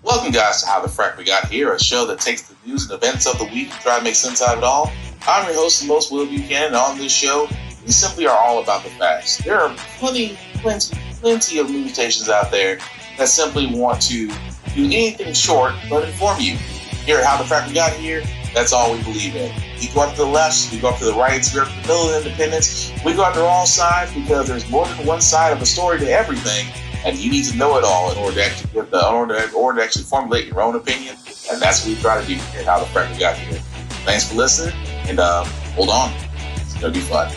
Welcome, guys, to How the Frack We Got Here, a show that takes the news and events of the week and try to make sense out of it all. I'm your host, the most Will Buchanan, and on this show, we simply are all about the facts. There are plenty of news stations out there that simply want to do anything short but inform you. Here at How the Frack We Got Here, that's all we believe in. We go up to the left, we go up to the right, we go up to the middle of independence, we go up to all sides because there's more than one side of a story to everything. And you need to know it all in order to actually formulate your own opinion. And that's what we try to do here at How the Frack We Got Here. Thanks for listening, and hold on. It's going to be fun.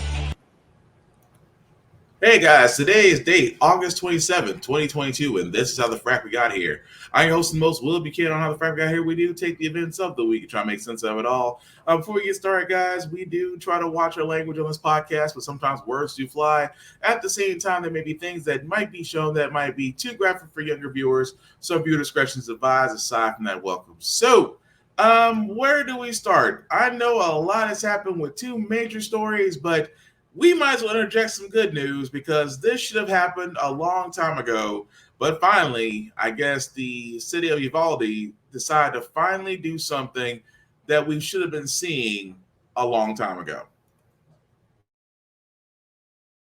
Hey guys, today is date August 27th, 2022, and this is How the Frack We Got Here. I'm your host and most Will Buchanan on How the Frack We Got Here. We do take the events of the week and try to make sense of it all. Before we get started, guys, we do try to watch our language on this podcast, but sometimes words do fly. At the same time, there may be things that might be shown that might be too graphic for younger viewers, so viewer discretion is advised. Aside from that, welcome. So, where do we start? I know a lot has happened with two major stories, but we might as well interject some good news because this should have happened a long time ago. But finally, I guess the city of Uvalde decided to finally do something that we should have been seeing a long time ago.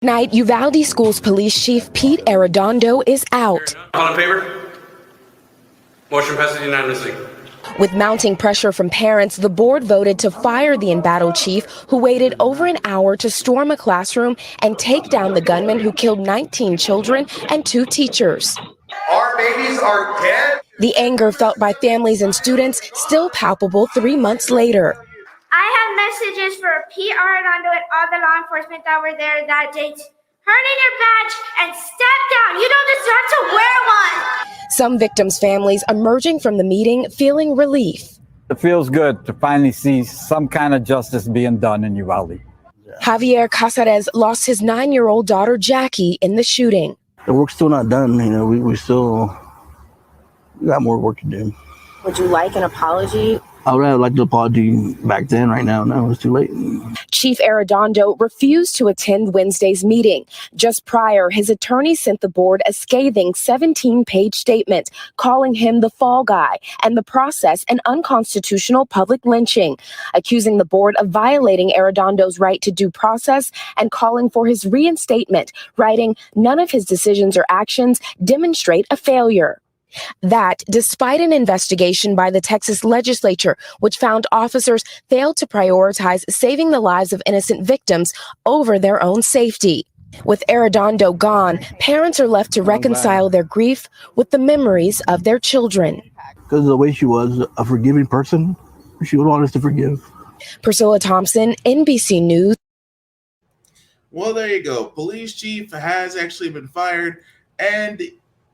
Tonight, Uvalde Schools Police Chief Pete Arredondo is out. All in favor? Motion passes unanimously. With mounting pressure from parents, the board voted to fire the embattled chief who waited over an hour to storm a classroom and take down the gunman who killed 19 children and 2 teachers. Our babies are dead. The anger felt by families and students still palpable 3 months later. I have messages for Pete Arredondo and all the law enforcement that were there that day. Turn in your badge and step down. You don't deserve to wear one. Some victims' families emerging from the meeting feeling relief. It feels good to finally see some kind of justice being done in Uvalde. Javier Casares lost his 9-year-old daughter Jackie in the shooting. The work's still not done. We got more work to do. Would you like an apology? I would have liked an apology back then. Right now, no, it's too late. Chief Arredondo refused to attend Wednesday's meeting. Just prior, his attorney sent the board a scathing 17-page statement calling him the fall guy and the process an unconstitutional public lynching, accusing the board of violating Arredondo's right to due process and calling for his reinstatement, writing, "None of his decisions or actions demonstrate a failure." That, despite an investigation by the Texas legislature, which found officers failed to prioritize saving the lives of innocent victims over their own safety. With Arredondo gone, parents are left to reconcile their grief with the memories of their children. Because of the way she was a forgiving person, she would want us to forgive. Priscilla Thompson, NBC News. Well, there you go. Police chief has actually been fired, and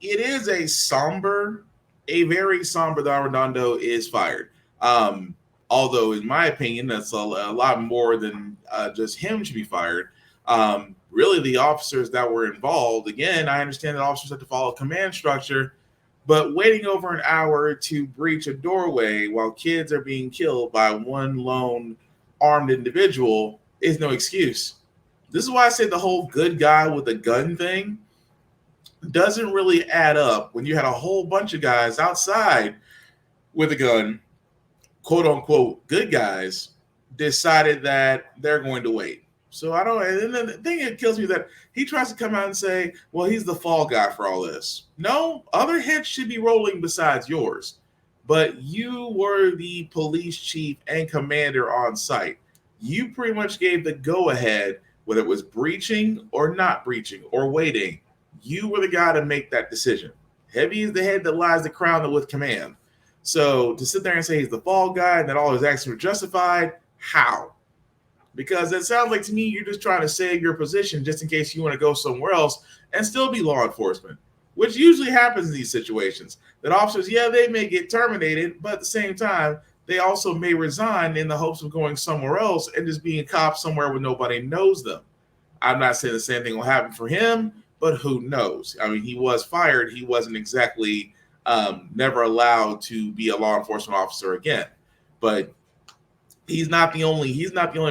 it is a very somber that Arredondo is fired. Although, in my opinion, that's a lot more than just him should be fired. Really, the officers that were involved, again, I understand that officers have to follow a command structure, but waiting over an hour to breach a doorway while kids are being killed by one lone armed individual is no excuse. This is why I say the whole good guy with a gun thing doesn't really add up when you had a whole bunch of guys outside with a gun, quote unquote, good guys, decided that they're going to wait. So and then the thing that kills me that he tries to come out and say, well, he's the fall guy for all this. No, other heads should be rolling besides yours. But you were the police chief and commander on site. You pretty much gave the go ahead, whether it was breaching or not breaching or waiting. You were the guy to make that decision. Heavy is the head that lies the crown with command. So to sit there and say he's the fall guy and that all his actions were justified, how? Because it sounds like to me you're just trying to save your position just in case you want to go somewhere else and still be law enforcement, which usually happens in these situations. That officers, they may get terminated, but at the same time, they also may resign in the hopes of going somewhere else and just being a cop somewhere where nobody knows them. I'm not saying the same thing will happen for him, but who knows? I mean, he was fired. He wasn't exactly never allowed to be a law enforcement officer again. But he's not the only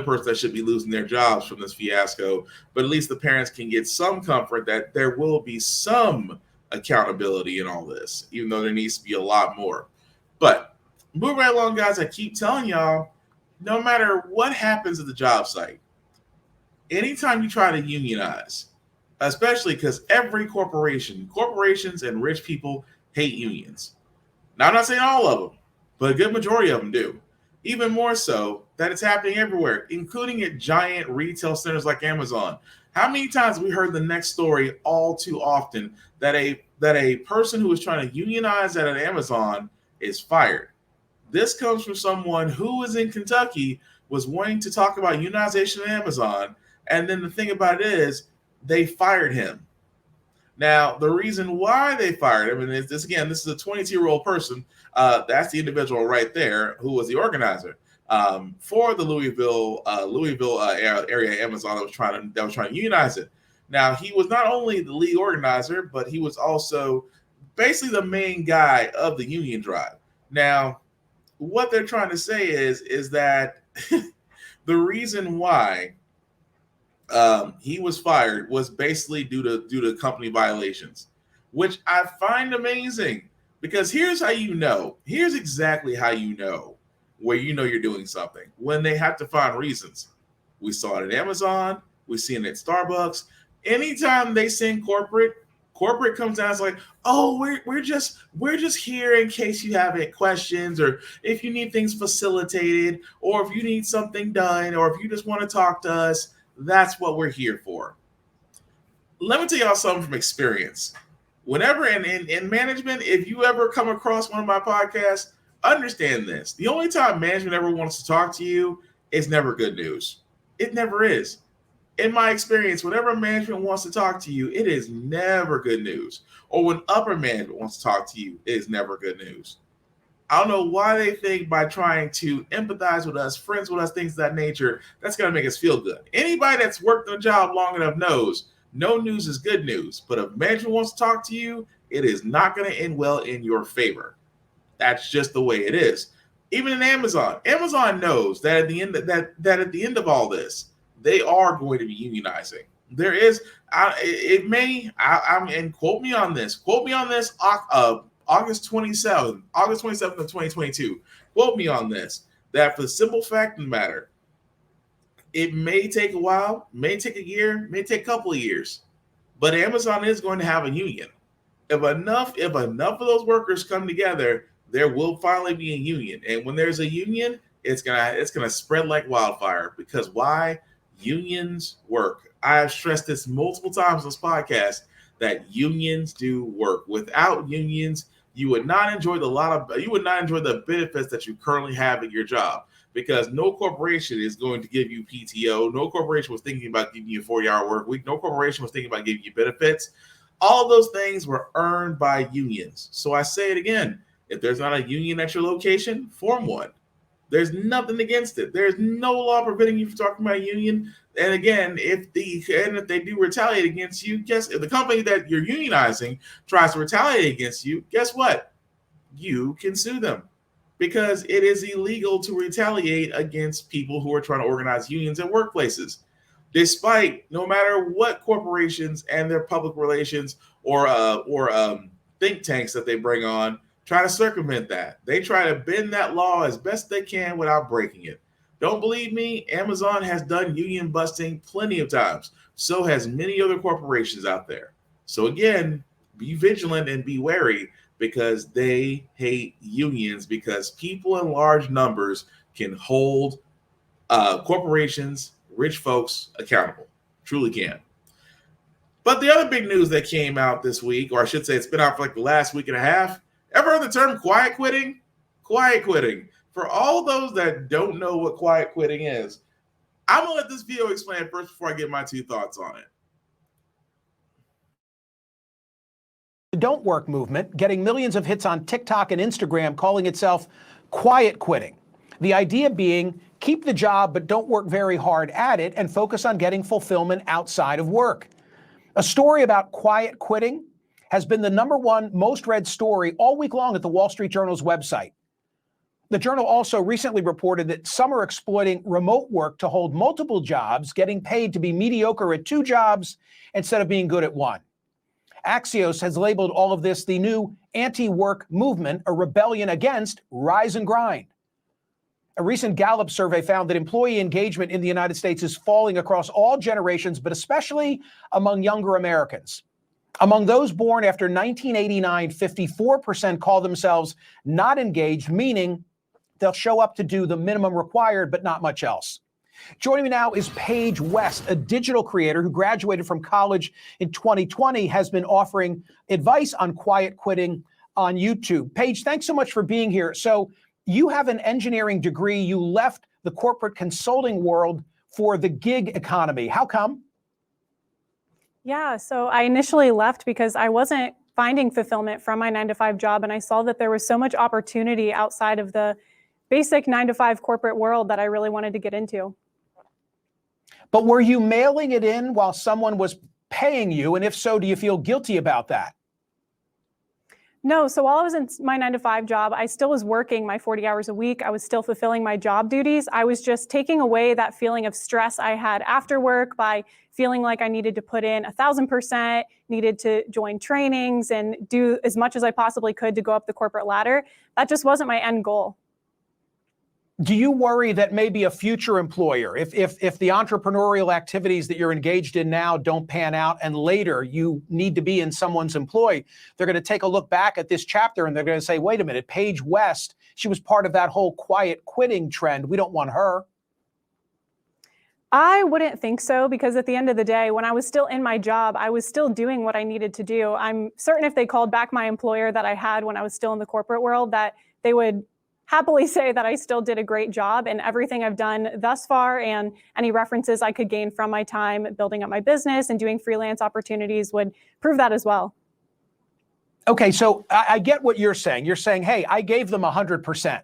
person that should be losing their jobs from this fiasco. But at least the parents can get some comfort that there will be some accountability in all this, even though there needs to be a lot more. But moving right along, guys, I keep telling y'all, no matter what happens at the job site, anytime you try to unionize, especially because every corporations and rich people hate unions. Now, I'm not saying all of them, but a good majority of them do. Even more so that it's happening everywhere, including at giant retail centers like Amazon. How many times have we heard the next story all too often that a person who is trying to unionize at an Amazon is fired? This comes from someone who was in Kentucky, was wanting to talk about unionization at Amazon, and then the thing about it is they fired him. Now, the reason why they fired him, and this is a 22-year-old person. That's the individual right there who was the organizer for the Louisville area Amazon that was trying to unionize it. Now, he was not only the lead organizer, but he was also basically the main guy of the union drive. Now, what they're trying to say is that the reason why he was fired was basically due to company violations, which I find amazing, because here's exactly how you know where you know you're doing something, when they have to find reasons. We saw it at Amazon, we see it at Starbucks. Anytime they send corporate comes down, it's like, oh, we're just here in case you have any questions, or if you need things facilitated, or if you need something done, or if you just want to talk to us. That's what we're here for. Let me tell y'all something from experience. Whenever in management, if you ever come across one of my podcasts, understand this. The only time management ever wants to talk to you is never good news. It never is. In my experience, whenever management wants to talk to you, it is never good news. Or when upper management wants to talk to you, it is never good news. I don't know why they think by trying to empathize with us, friends with us, things of that nature, that's going to make us feel good. Anybody that's worked on a job long enough knows no news is good news. But if management wants to talk to you, it is not going to end well in your favor. That's just the way it is. Even in Amazon knows that at the end of all this, they are going to be unionizing. There is, and quote me on this. August 27th of 2022. Quote me on this. That for the simple fact of the matter, it may take a while, may take a year, may take a couple of years, but Amazon is going to have a union. If enough of those workers come together, there will finally be a union. And when there's a union, it's gonna spread like wildfire. Because why? Unions work. I have stressed this multiple times on this podcast that unions do work. Without unions, you would not enjoy the benefits that you currently have at your job, because no corporation is going to give you PTO. No corporation was thinking about giving you a 40-hour work week. No corporation was thinking about giving you benefits. All those things were earned by unions. So I say it again. If there's not a union at your location, form one. There's nothing against it. There's no law preventing you from talking about a union. And again, if they do retaliate against you, if the company that you're unionizing tries to retaliate against you, guess what? You can sue them, because it is illegal to retaliate against people who are trying to organize unions at workplaces. Despite, no matter what corporations and their public relations or think tanks that they bring on try to circumvent that. They try to bend that law as best they can without breaking it. Don't believe me? Amazon has done union busting plenty of times. So has many other corporations out there. So again, be vigilant and be wary, because they hate unions, because people in large numbers can hold corporations, rich folks accountable. Truly can. But the other big news that came out this week, or I should say it's been out for like the last week and a half. Ever heard the term quiet quitting? Quiet quitting. For all those that don't know what quiet quitting is, I'm going to let this video explain it first before I get my 2 thoughts on it. The Don't Work movement, getting millions of hits on TikTok and Instagram, calling itself quiet quitting. The idea being, keep the job but don't work very hard at it and focus on getting fulfillment outside of work. A story about quiet quitting has been the #1 most read story all week long at the Wall Street Journal's website. The Journal also recently reported that some are exploiting remote work to hold multiple jobs, getting paid to be mediocre at 2 jobs instead of being good at 1. Axios has labeled all of this the new anti-work movement, a rebellion against rise and grind. A recent Gallup survey found that employee engagement in the United States is falling across all generations, but especially among younger Americans. Among those born after 1989, 54% call themselves not engaged, meaning they'll show up to do the minimum required, but not much else. Joining me now is Paige West, a digital creator who graduated from college in 2020, has been offering advice on quiet quitting on YouTube. Paige, thanks so much for being here. So you have an engineering degree. You left the corporate consulting world for the gig economy. How come? Yeah, so I initially left because I wasn't finding fulfillment from my 9-to-5 job, and I saw that there was so much opportunity outside of the basic 9-to-5 corporate world that I really wanted to get into. But were you mailing it in while someone was paying you? And if so, do you feel guilty about that? No, so while I was in my 9-to-5 job, I still was working my 40 hours a week. I was still fulfilling my job duties. I was just taking away that feeling of stress I had after work by feeling like I needed to put in 1,000%, needed to join trainings and do as much as I possibly could to go up the corporate ladder. That just wasn't my end goal. Do you worry that maybe a future employer, if the entrepreneurial activities that you're engaged in now don't pan out and later you need to be in someone's employ, they're going to take a look back at this chapter and they're going to say, wait a minute, Paige West, she was part of that whole quiet quitting trend. We don't want her. I wouldn't think so, because at the end of the day, when I was still in my job, I was still doing what I needed to do. I'm certain if they called back my employer that I had when I was still in the corporate world, that they would happily say that I still did a great job, and everything I've done thus far and any references I could gain from my time building up my business and doing freelance opportunities would prove that as well. Okay, so I get what you're saying. You're saying, hey, I gave them 100%.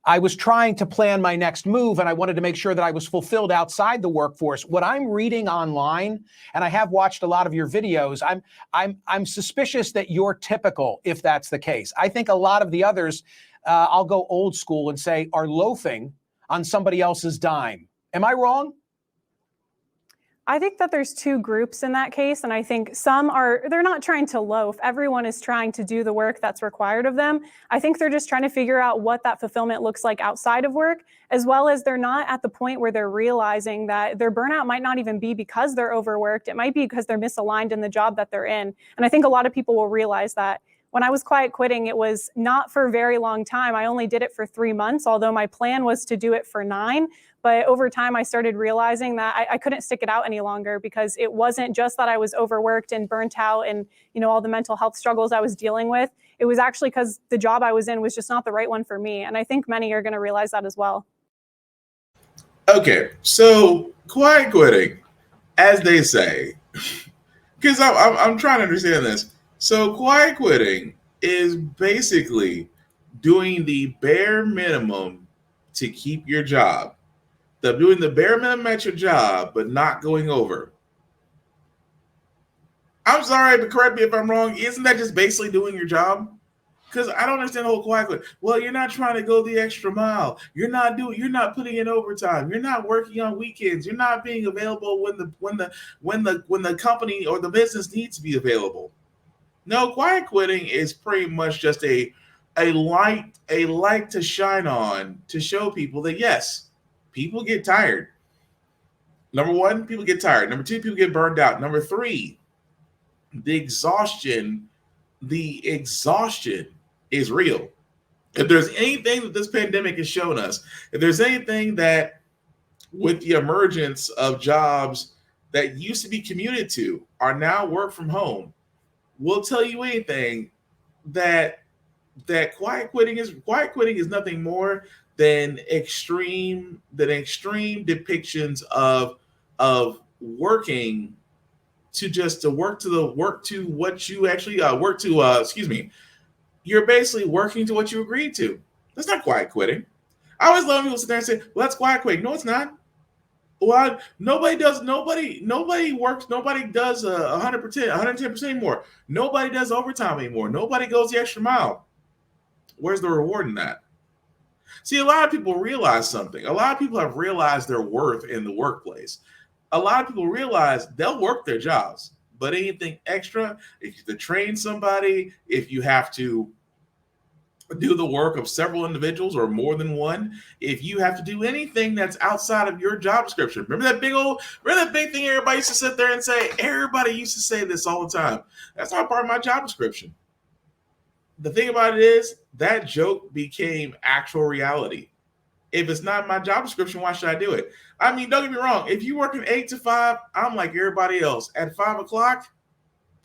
I was trying to plan my next move and I wanted to make sure that I was fulfilled outside the workforce. What I'm reading online, and I have watched a lot of your videos, I'm suspicious that you're typical if that's the case. I think a lot of the others, I'll go old school and say, are loafing on somebody else's dime. Am I wrong? I think that there's two groups in that case, and I think they're not trying to loaf. Everyone is trying to do the work that's required of them. I think they're just trying to figure out what that fulfillment looks like outside of work, as well as they're not at the point where they're realizing that their burnout might not even be because they're overworked. It might be because they're misaligned in the job that they're in. And I think a lot of people will realize that. When I was quiet quitting, it was not for a very long time. I only did it for 3 months, although my plan was to do it for 9. But over time, I started realizing that I couldn't stick it out any longer, because it wasn't just that I was overworked and burnt out and, all the mental health struggles I was dealing with. It was actually because the job I was in was just not the right one for me. And I think many are going to realize that as well. Okay, so quiet quitting, as they say, because I'm trying to understand this. So quiet quitting is basically doing the bare minimum to keep your job. Doing the bare minimum at your job, but not going over. I'm sorry, but correct me if I'm wrong. Isn't that just basically doing your job? Because I don't understand the whole quiet quit. Well, you're not trying to go the extra mile. You're not putting in overtime. You're not working on weekends. You're not being available when the company or the business needs to be available. No, quiet quitting is pretty much just a light to shine on to show people that yes, people get tired. Number 1, people get tired. Number 2, people get burned out. Number 3, the exhaustion is real. If there's anything that this pandemic has shown us, if there's anything that with the emergence of jobs that used to be commuted to are now work from home, will tell you anything that quiet quitting is nothing more than extreme depictions of working to what you actually work to. You're basically working to what you agreed to. That's not quiet quitting. I always love people sit there and say, "Well, that's quiet quitting." No, it's not. Well, nobody works, nobody does 100%, 110% more. Nobody does overtime anymore. Nobody goes the extra mile. Where's the reward in that? See, a lot of people realize something. A lot of people have realized their worth in the workplace. A lot of people realize they'll work their jobs, But anything extra, if you have to train somebody, if you have to do the work of several individuals or more than one, if you have to do anything that's outside of your job description. Remember that big thing everybody used to sit there and say? Everybody used to say this all the time. That's not part of my job description. The thing about it is that joke became actual reality. If it's not my job description, why should I do it? I mean, don't get me wrong. If you work an 8 to 5, I'm like everybody else. At 5 o'clock,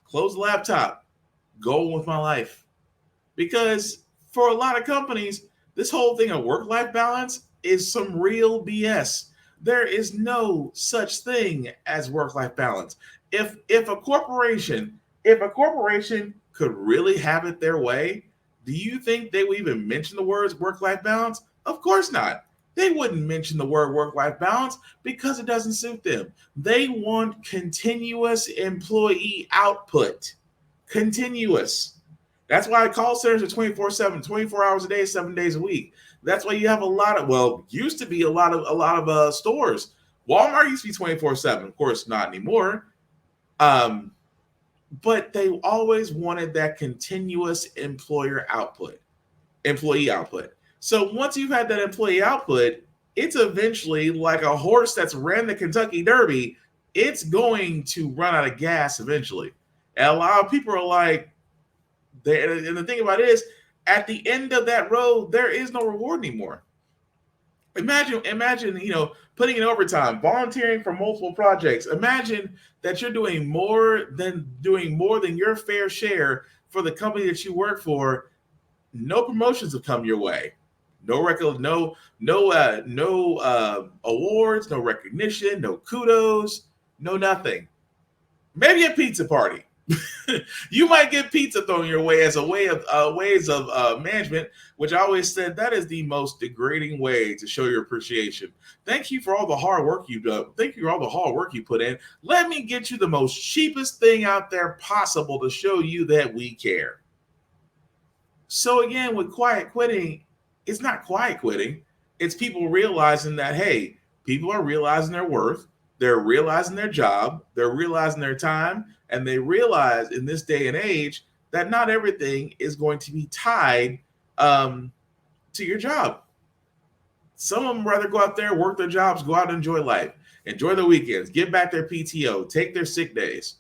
close the laptop, go on with my life. Because for a lot of companies, this whole thing of work-life balance is some real BS. There is no such thing as work-life balance. If a corporation could really have it their way, do you think they would even mention the words work-life balance? Of course not. They wouldn't mention the word work-life balance because it doesn't suit them. They want continuous employee output. Continuous. That's why call centers are 24/7, 24 hours a day, 7 days a week. That's why you have a lot of, used to be a lot of stores. Walmart used to be 24/7. Of course, not anymore. But they always wanted that continuous employee output. So once you've had that employee output, it's eventually like a horse that's ran the Kentucky Derby. It's going to run out of gas eventually. And a lot of people are like, and the thing about it is, at the end of that road, there is no reward anymore. Imagine, putting in overtime, volunteering for multiple projects. Imagine that you're doing more than your fair share for the company that you work for. No promotions have come your way. No record, no awards, no recognition, no kudos, no nothing. Maybe a pizza party. You might get pizza thrown your way as a way of ways of management, which I always said that is the most degrading way to show your appreciation. Thank you for all the hard work you've done. Thank you for all the hard work you put in. Let me get you the most cheapest thing out there possible to show you that we care. So again, with quiet quitting, it's not quiet quitting. It's people realizing that, hey, people are realizing their worth. They're realizing their job. They're realizing their time. And they realize in this day and age that not everything is going to be tied to your job. Some of them rather go out there, work their jobs, go out and enjoy life, enjoy their weekends, get back their PTO, take their sick days.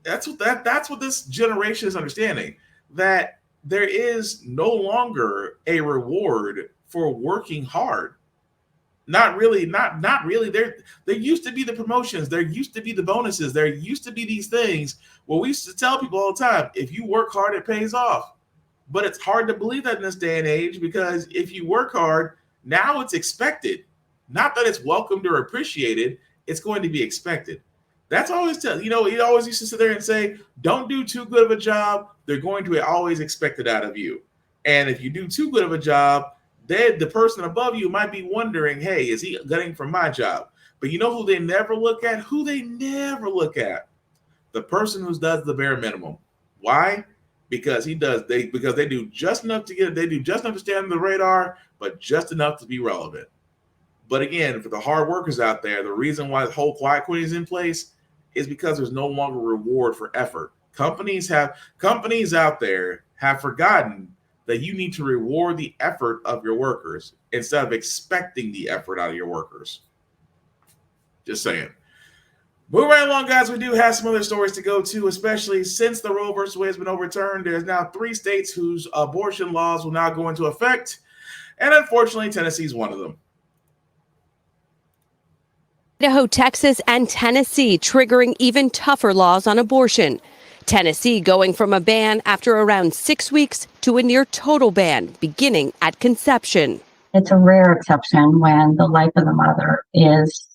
That's what this generation is understanding, that there is no longer a reward for working hard. Not really. There used to be the promotions. There used to be the bonuses. There used to be these things where we used to tell people all the time, if you work hard, it pays off. But it's hard to believe that in this day and age, because if you work hard, now it's expected. Not that it's welcomed or appreciated. It's going to be expected. That's always he always used to sit there and say, don't do too good of a job. They're going to always expect it out of you. And if you do too good of a job, then the person above you might be wondering, hey, is he getting from my job? But you know who they never look at? The person who does the bare minimum. Why? Because they do just enough to stay on the radar, but just enough to be relevant. But again, for the hard workers out there, the reason why the whole quiet quitting is in place is because there's no longer reward for effort. Companies out there have forgotten that you need to reward the effort of your workers instead of expecting the effort out of your workers. Just saying. Moving right along, guys, we do have some other stories to go to, especially since the Roe versus Wade has been overturned. There's now 3 states whose abortion laws will now go into effect, and unfortunately, Tennessee is one of them. Idaho, Texas, and Tennessee triggering even tougher laws on abortion. Tennessee going from a ban after around 6 weeks to a near total ban beginning at conception. It's a rare exception when the life of the mother is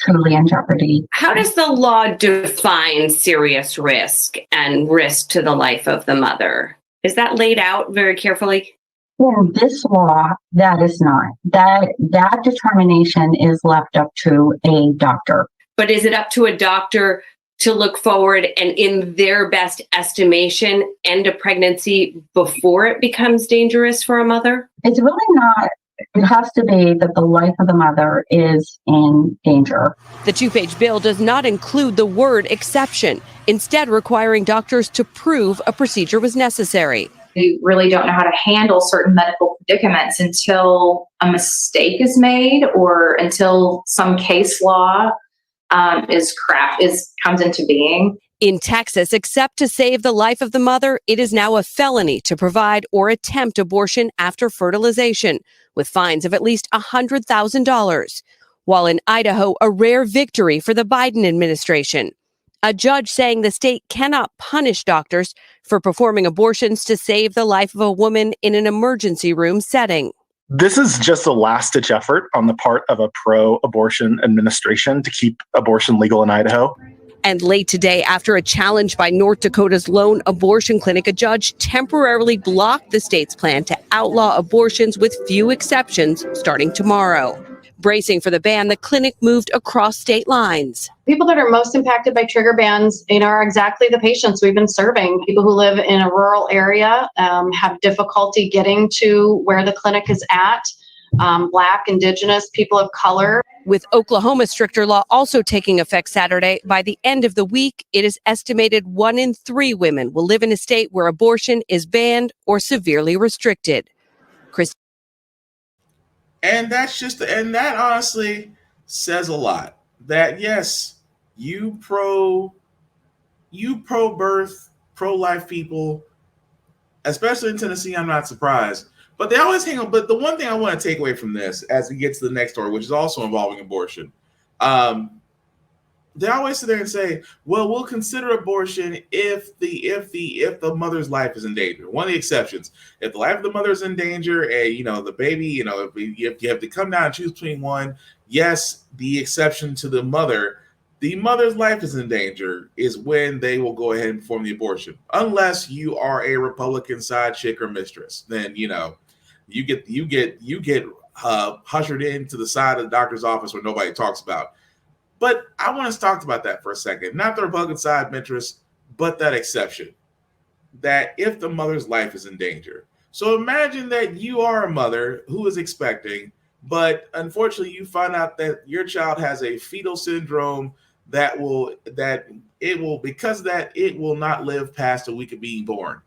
truly in jeopardy. How does the law define serious risk and risk to the life of the mother? Is that laid out very carefully? In this law, that is not. That determination is left up to a doctor. But is it up to a doctor to look forward and, in their best estimation, end a pregnancy before it becomes dangerous for a mother? It's really not It has to be that the life of the mother is in danger. The two-page bill does not include the word exception, instead requiring doctors to prove a procedure was necessary. We really don't know how to handle certain medical predicaments until a mistake is made or until some case law comes into being. In Texas, except to save the life of the mother, it is now a felony to provide or attempt abortion after fertilization, with fines of at least $100,000. While in Idaho, a rare victory for the Biden administration. A judge saying the state cannot punish doctors for performing abortions to save the life of a woman in an emergency room setting. This is just a last-ditch effort on the part of a pro-abortion administration to keep abortion legal in Idaho. And late today, after a challenge by North Dakota's lone abortion clinic, a judge temporarily blocked the state's plan to outlaw abortions with few exceptions starting tomorrow. Bracing for the ban, the clinic moved across state lines. People that are most impacted by trigger bans, are exactly the patients we've been serving. People who live in a rural area have difficulty getting to where the clinic is at. Black, Indigenous, people of color. With Oklahoma's stricter law also taking effect Saturday, by the end of the week, it is estimated 1 in 3 women will live in a state where abortion is banned or severely restricted. And that honestly says a lot. That yes, you pro-birth, pro-life people, especially in Tennessee, I'm not surprised. But they always hang on. But the one thing I want to take away from this, as we get to the next story, which is also involving abortion, they always sit there and say, "Well, we'll consider abortion if the mother's life is in danger." One of the exceptions, if the life of the mother is in danger, and the baby, if you have to come down and choose between one, yes, the exception to the mother's life is in danger is when they will go ahead and perform the abortion, unless you are a Republican side chick or mistress. Then you get ushered into the side of the doctor's office where nobody talks about. But I want us to talk about that for a second. Not the Republican side mistress, but that exception. That if the mother's life is in danger. So imagine that you are a mother who is expecting, but unfortunately you find out that your child has a fetal syndrome that it will not live past a week of being born.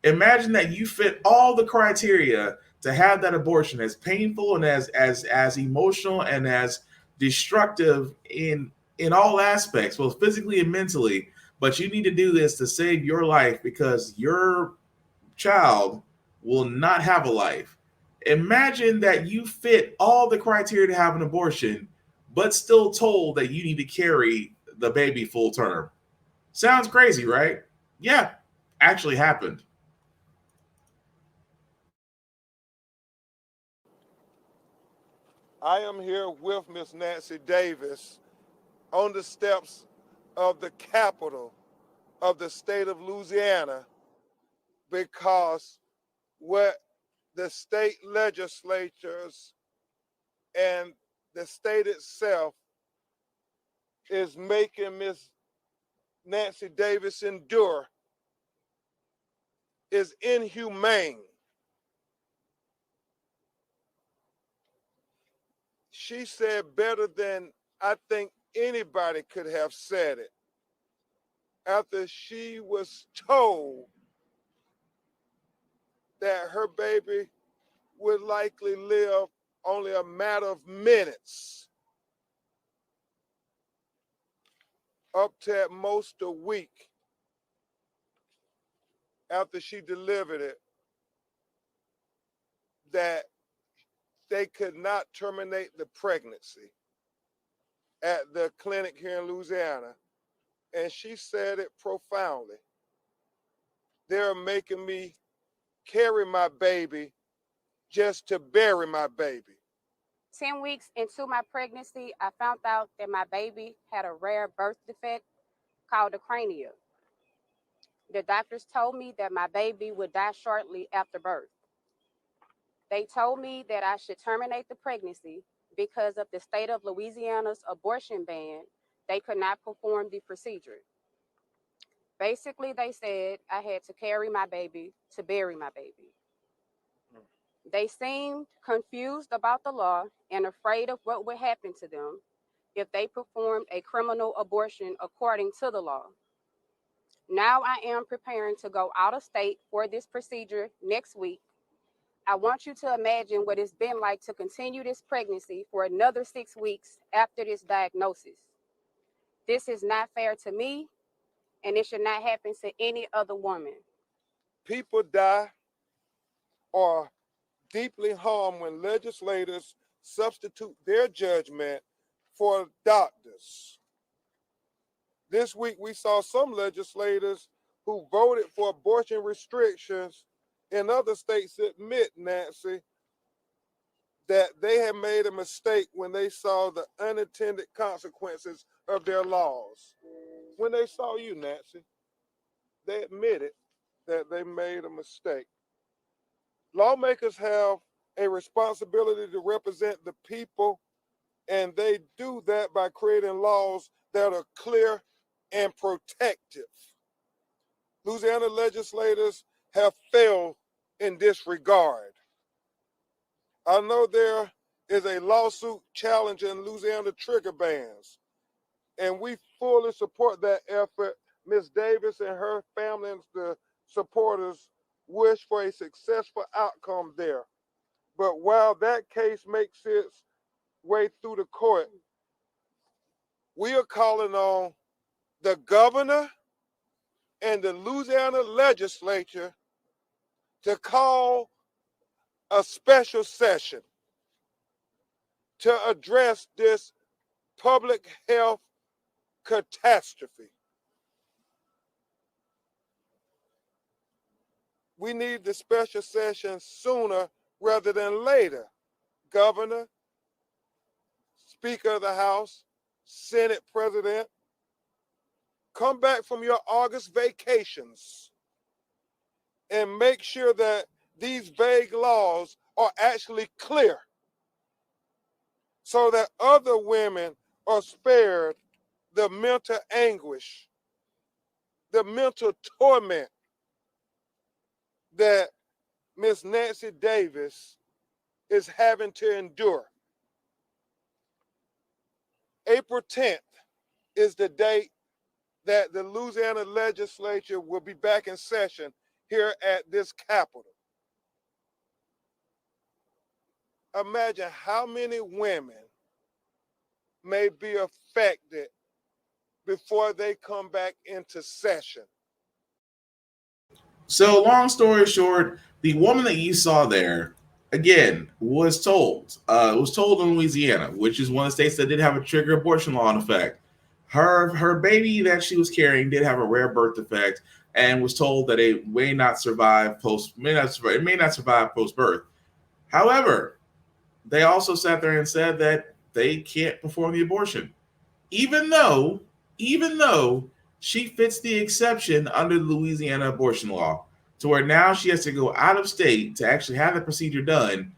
Imagine that you fit all the criteria to have that abortion, as painful and as emotional and as destructive in all aspects, both physically and mentally, but you need to do this to save your life because your child will not have a life. Imagine that you fit all the criteria to have an abortion, but still told that you need to carry the baby full term. Sounds crazy, right? Yeah, actually happened. I am here with Miss Nancy Davis on the steps of the Capitol of the state of Louisiana because what the state legislatures and the state itself is making Miss Nancy Davis endure is inhumane. She said better than I think anybody could have said it after she was told that her baby would likely live only a matter of minutes, up to at most a week after she delivered it, that they could not terminate the pregnancy at the clinic here in Louisiana. And she said it profoundly. They're making me carry my baby just to bury my baby. 10 weeks into my pregnancy, I found out that my baby had a rare birth defect called a crania. The doctors told me that my baby would die shortly after birth. They told me that I should terminate the pregnancy because of the state of Louisiana's abortion ban. They could not perform the procedure. Basically, they said I had to carry my baby to bury my baby. They seemed confused about the law and afraid of what would happen to them if they performed a criminal abortion according to the law. Now I am preparing to go out of state for this procedure next week. I want you to imagine what it's been like to continue this pregnancy for another 6 weeks after this diagnosis. This is not fair to me, and it should not happen to any other woman. People die or deeply harmed when legislators substitute their judgment for doctors. This week, we saw some legislators who voted for abortion restrictions in other states admit, Nancy, that they had made a mistake when they saw the unintended consequences of their laws. When they saw you, Nancy, they admitted that they made a mistake. Lawmakers have a responsibility to represent the people, and they do that by creating laws that are clear and protective. Louisiana legislators have failed in this regard. I know there is a lawsuit challenging Louisiana trigger bans, and we fully support that effort. Ms. Davis and her family and the supporters wish for a successful outcome there. But while that case makes its way through the court, we are calling on the governor and the Louisiana legislature to call a special session to address this public health catastrophe. We need the special session sooner rather than later. Governor, Speaker of the House, Senate President, come back from your August vacations and make sure that these vague laws are actually clear so that other women are spared the mental anguish, the mental torment that Miss Nancy Davis is having to endure. April 10th is the date that the Louisiana legislature will be back in session here at this Capitol. Imagine how many women may be affected before they come back into session. So, long story short, the woman that you saw there, again, was told in Louisiana, which is one of the states that did have a trigger abortion law in effect. Her baby that she was carrying did have a rare birth defect, and was told that it may not survive post birth. However, they also sat there and said that they can't perform the abortion, even though she fits the exception under the Louisiana abortion law, to where now she has to go out of state to actually have the procedure done.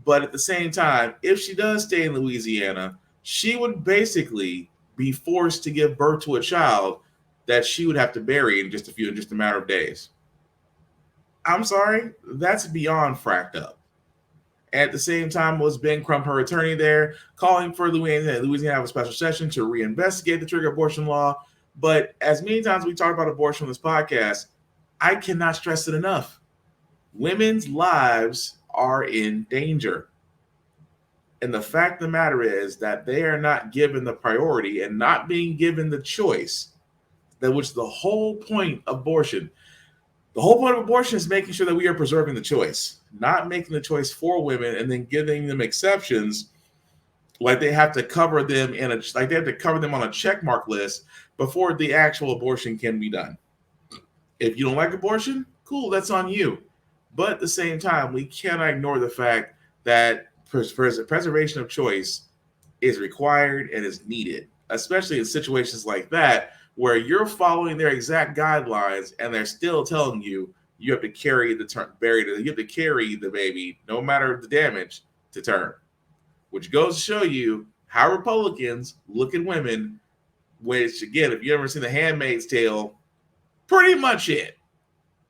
But at the same time, if she does stay in Louisiana, she would basically be forced to give birth to a child that she would have to bury in just a matter of days. I'm sorry, that's beyond fracked up. At the same time, was Ben Crump, her attorney there, calling for Louisiana to have a special session to reinvestigate the trigger abortion law. But as many times we talk about abortion on this podcast, I cannot stress it enough. Women's lives are in danger. And the fact of the matter is that they are not given the priority and not being given the choice, that which the whole point of abortion. The whole point of abortion is making sure that we are preserving the choice, not making the choice for women and then giving them exceptions, like they have to cover them on a check mark list before the actual abortion can be done. If you don't like abortion, cool, that's on you. But at the same time, we cannot ignore the fact that preservation of choice is required and is needed, especially in situations like that, where you're following their exact guidelines and they're still telling you you have to carry you have to carry the baby, no matter the damage, to term. Which goes to show you how Republicans look at women, which, again, if you've ever seen The Handmaid's Tale, pretty much it.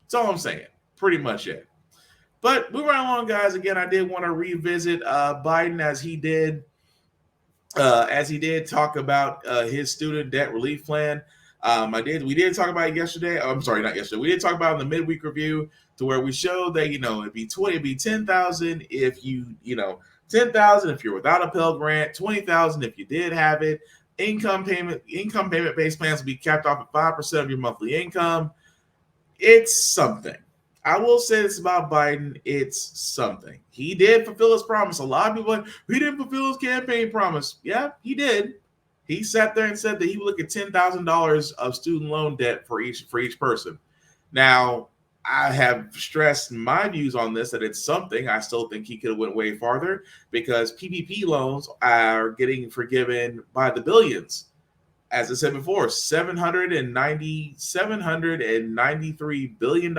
That's all I'm saying. Pretty much it. But moving right along, guys. Again, I did want to revisit Biden as he did talk about his student debt relief plan. We did talk about it yesterday. Oh, I'm sorry, not yesterday. We did talk about it in the midweek review, to where we showed that it'd be 10,000 if you 10,000 if you're without a Pell Grant, 20,000 if you did have it. Income payment based plans will be capped off at 5% of your monthly income. It's something. I will say this about Biden. It's something. He did fulfill his promise. A lot of people are like, he didn't fulfill his campaign promise. Yeah, he did. He sat there and said that he would look at $10,000 of student loan debt for each person. Now, I have stressed my views on this, that it's something. I still think he could have went way farther, because PPP loans are getting forgiven by the billions. As I said before, $793 billion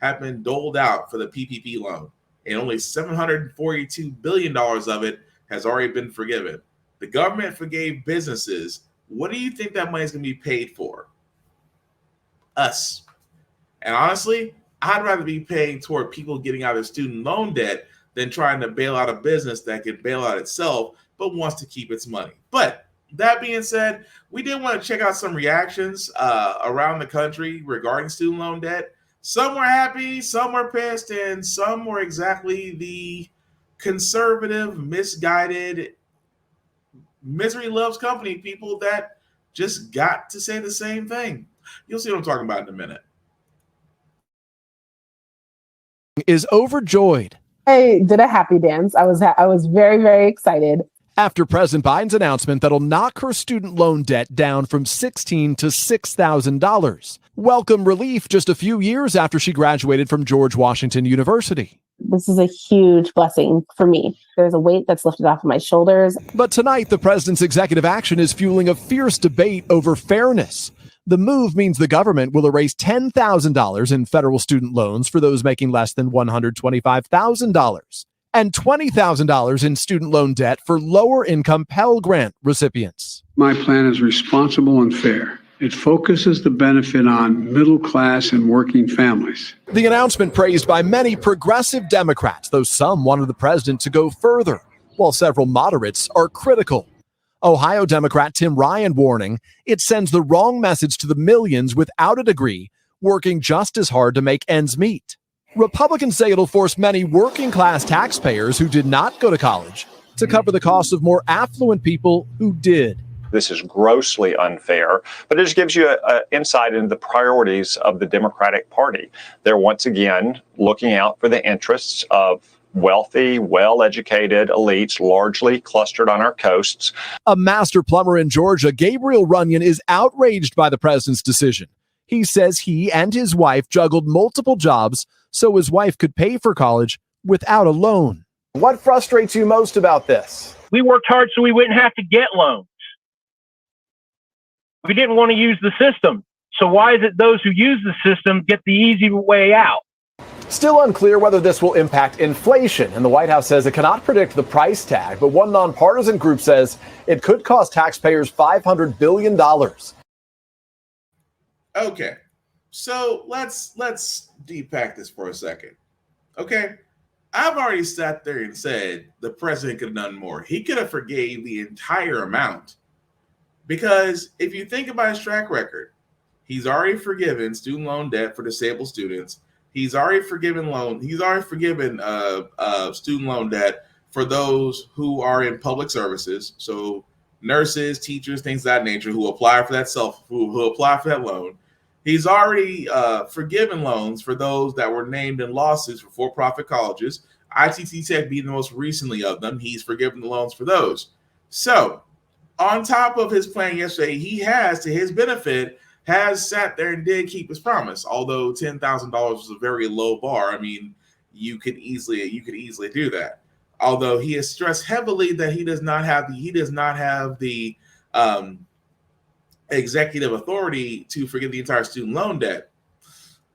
have been doled out for the PPP loan, and only $742 billion of it has already been forgiven. The government forgave businesses. What do you think that money is going to be paid for? Us. And honestly, I'd rather be paying toward people getting out of student loan debt than trying to bail out a business that can bail out itself but wants to keep its money. But that being said, we did want to check out some reactions around the country regarding student loan debt. Some were happy, some were pissed, and some were exactly the conservative, misguided, misery loves company people that just got to say the same thing. You'll see what I'm talking about in a minute. Is overjoyed. I did a happy dance. I was very, very excited. After President Biden's announcement that'll knock her student loan debt down from $16,000 to $6,000. Welcome relief just a few years after she graduated from George Washington University. This is a huge blessing for me. There's a weight that's lifted off of my shoulders. But tonight, the president's executive action is fueling a fierce debate over fairness. The move means the government will erase $10,000 in federal student loans for those making less than $125,000. And $20,000 in student loan debt for lower-income Pell Grant recipients. My plan is responsible and fair. It focuses the benefit on middle-class and working families. The announcement praised by many progressive Democrats, though some wanted the president to go further, while several moderates are critical. Ohio Democrat Tim Ryan warning it sends the wrong message to the millions without a degree working just as hard to make ends meet. Republicans say it'll force many working-class taxpayers who did not go to college to cover the costs of more affluent people who did. This is grossly unfair, but it just gives you an insight into the priorities of the Democratic Party. They're once again looking out for the interests of wealthy, well-educated elites, largely clustered on our coasts. A master plumber in Georgia, Gabriel Runyon, is outraged by the president's decision. He says he and his wife juggled multiple jobs so his wife could pay for college without a loan. What frustrates you most about this? We worked hard so we wouldn't have to get loans. We didn't want to use the system. So why is it those who use the system get the easy way out? Still unclear whether this will impact inflation, and the White House says it cannot predict the price tag, but one nonpartisan group says it could cost taxpayers $500 billion. Okay, so let's depack this for a second. Okay, I've already sat there and said the president could have done more. He could have forgave the entire amount, because if you think about his track record, he's already forgiven student loan debt for disabled students. He's already forgiven student loan debt for those who are in public services, so nurses, teachers, things of that nature, who apply for that who apply for that loan. He's already forgiven loans for those that were named in lawsuits for for-profit colleges. ITT Tech being the most recently of them. He's forgiven the loans for those. So, on top of his plan yesterday, he has, to his benefit, has sat there and did keep his promise. Although $10,000 was a very low bar. I mean, you could easily do that. Although he has stressed heavily that he does not have the executive authority to forgive the entire student loan debt.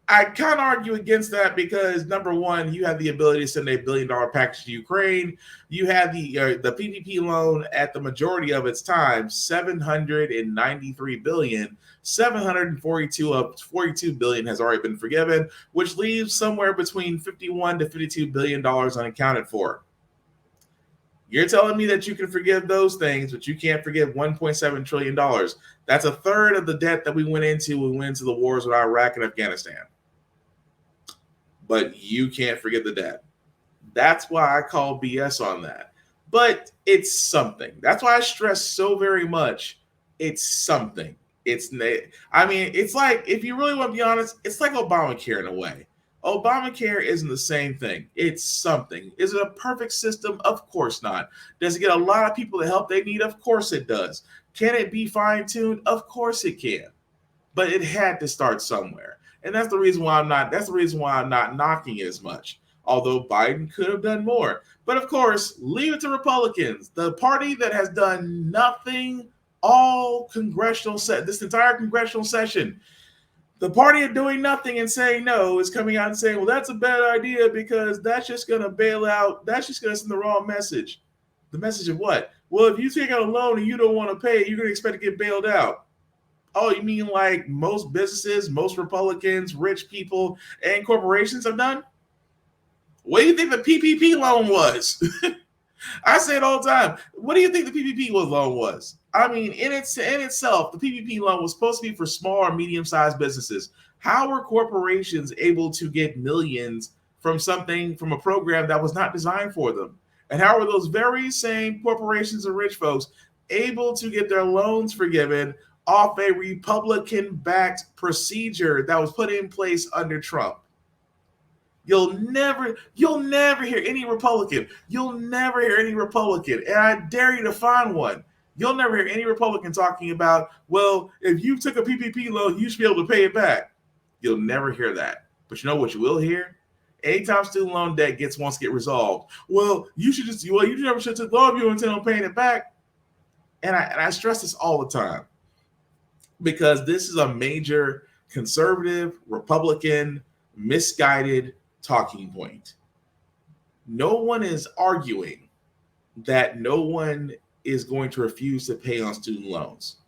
I can't argue against that because number one, you have the ability to send $1 billion package to Ukraine. You have the PPP loan at the majority of its time, 793 billion. 742 of 42 billion has already been forgiven, which leaves somewhere between 51 to 52 billion dollars unaccounted for. You're telling me that you can forgive those things, but you can't forgive $1.7 trillion. That's a third of the debt that we went into when we went into the wars with Iraq and Afghanistan. But you can't forget the debt. That's why I call BS on that. But it's something. That's why I stress so very much. It's something. It's like, if you really want to be honest, it's like Obamacare in a way. Obamacare isn't the same thing. It's something. Is it a perfect system? Of course not. Does it get a lot of people the help they need? Of course it does. Can it be fine-tuned? Of course it can. But it had to start somewhere. And that's the reason why I'm not knocking it as much. Although Biden could have done more. But of course, leave it to Republicans, the party that has done nothing this entire congressional session. The party of doing nothing and saying no is coming out and saying, well, that's a bad idea because that's just going to bail out. That's just going to send the wrong message. The message of what? Well, if you take out a loan and you don't want to pay it, you're going to expect to get bailed out. Oh, you mean like most businesses, most Republicans, rich people, and corporations have done? What do you think the PPP loan was? I say it all the time. What do you think the PPP loan was? I mean, in itself, the PPP loan was supposed to be for small or medium-sized businesses. How were corporations able to get millions from a program that was not designed for them? And how were those very same corporations and rich folks able to get their loans forgiven off a Republican-backed procedure that was put in place under Trump? You'll never hear any Republican. And I dare you to find one. You'll never hear any Republican talking about, well, if you took a PPP loan, you should be able to pay it back. You'll never hear that. But you know what you will hear? Anytime student loan debt wants to get resolved, you never should have took loan if you intend on paying it back. And I stress this all the time because this is a major conservative, Republican, misguided talking point. No one is arguing that no one is going to refuse to pay on student loans.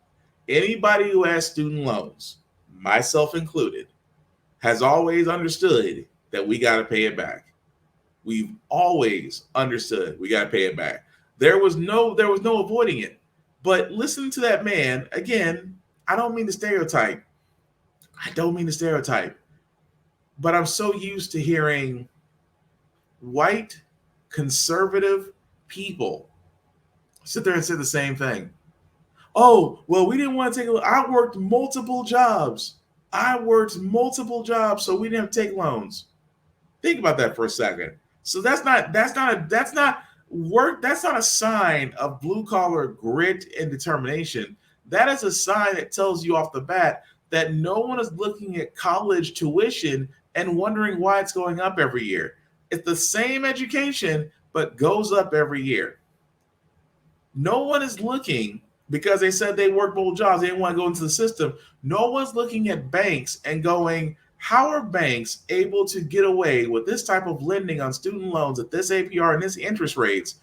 Anybody who has student loans, myself included, has always understood that we got to pay it back. We've always understood we got to pay it back. There was no avoiding it. But listen to that man again. I don't mean to stereotype. But I'm so used to hearing white conservative people sit there and say the same thing. Oh, well, we didn't want to take I worked multiple jobs, so we didn't have to take loans. Think about that for a second. So that's not a sign of blue collar grit and determination. That is a sign that tells you off the bat that no one is looking at college tuition and wondering why it's going up every year. It's the same education, but goes up every year. No one is looking because they said they worked multiple jobs. They didn't want to go into the system. No one's looking at banks and going, how are banks able to get away with this type of lending on student loans at this APR and this interest rates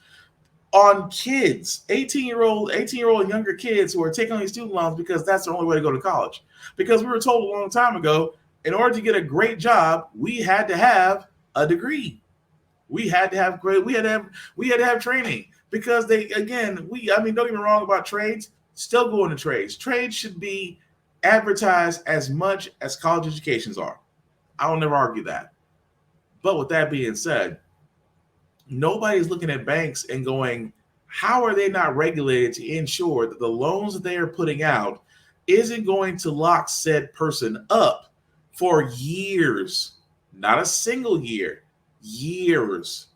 on kids, 18-year-old and younger kids who are taking on these student loans because that's the only way to go to college? Because we were told a long time ago, in order to get a great job, we had to have a degree. We had to have training because don't get me wrong about trades, still go into trades. Trades should be advertised as much as college educations are. I will never argue that. But with that being said, nobody's looking at banks and going, how are they not regulated to ensure that the loans that they are putting out isn't going to lock said person up for years, not a single year, years.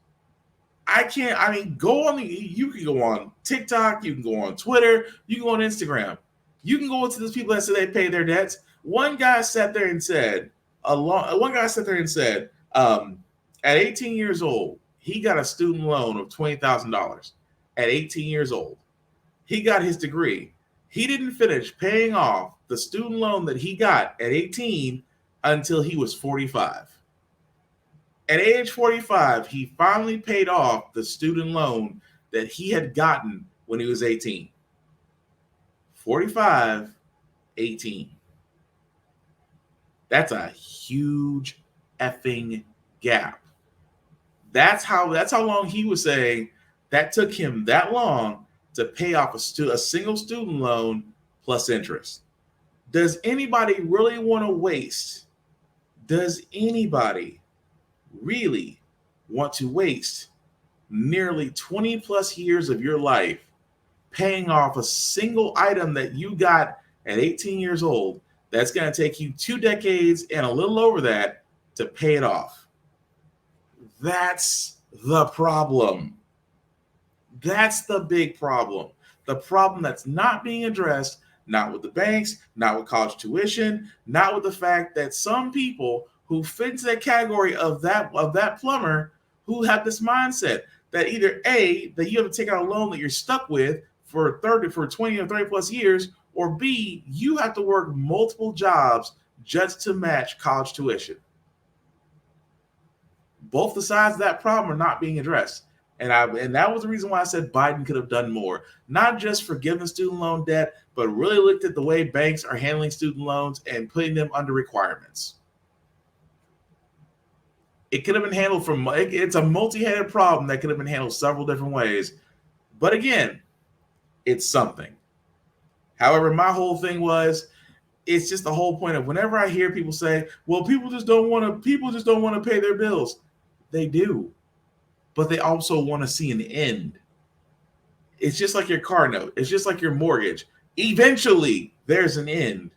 You can go on TikTok, you can go on Twitter, you can go on Instagram. You can go to those people that say they pay their debts. One guy sat there and said, at 18 years old, he got a student loan of $20,000 at 18 years old. He got his degree. He didn't finish paying off the student loan that he got at 18 until he was 45. At age 45, he finally paid off the student loan that he had gotten when he was 18. 45, 18. That's a huge effing gap. That's how long he was saying that took him that long to pay off a single student loan plus interest. Does anybody really want to waste? Does anybody really want to waste nearly 20 plus years of your life paying off a single item that you got at 18 years old that's going to take you 2 decades and a little over that to pay it off? That's the problem. That's the big problem. The problem that's not being addressed, not with the banks, not with college tuition, not with the fact that some people who fit into that category of that plumber who have this mindset that either A, that you have to take out a loan that you're stuck with for 20 or 30 plus years, or B, you have to work multiple jobs just to match college tuition. Both the sides of that problem are not being addressed. And that was the reason why I said Biden could have done more. Not just forgiving student loan debt, but really looked at the way banks are handling student loans and putting them under requirements. It could have been handled it's a multi-headed problem that could have been handled several different ways. But again, it's something. However, my whole thing was, it's just the whole point of whenever I hear people say, well, people just don't want to pay their bills. They do. But they also want to see an end. It's just like your car note. It's just like your mortgage. Eventually, there's an end.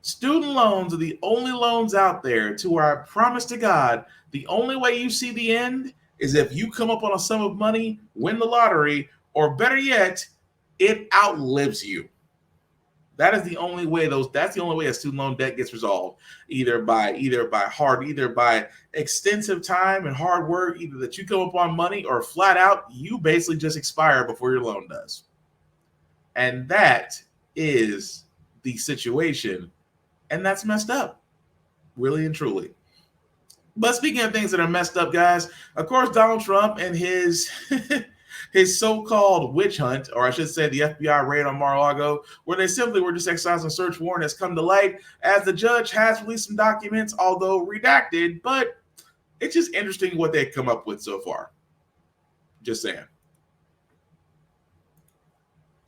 Student loans are the only loans out there to where I promise to God, the only way you see the end is if you come up on a sum of money, win the lottery, or better yet, it outlives you. That's the only way a student loan debt gets resolved, either by extensive time and hard work, either that you come up on money or flat out you basically just expire before your loan does. And that is the situation, and that's messed up, really and truly. But speaking of things that are messed up, guys, of course, Donald Trump and his his so-called witch hunt, or I should say the FBI raid on Mar-a-Lago, where they simply were just exercising a search warrant, has come to light as the judge has released some documents, although redacted, but it's just interesting what they've come up with so far. Just saying.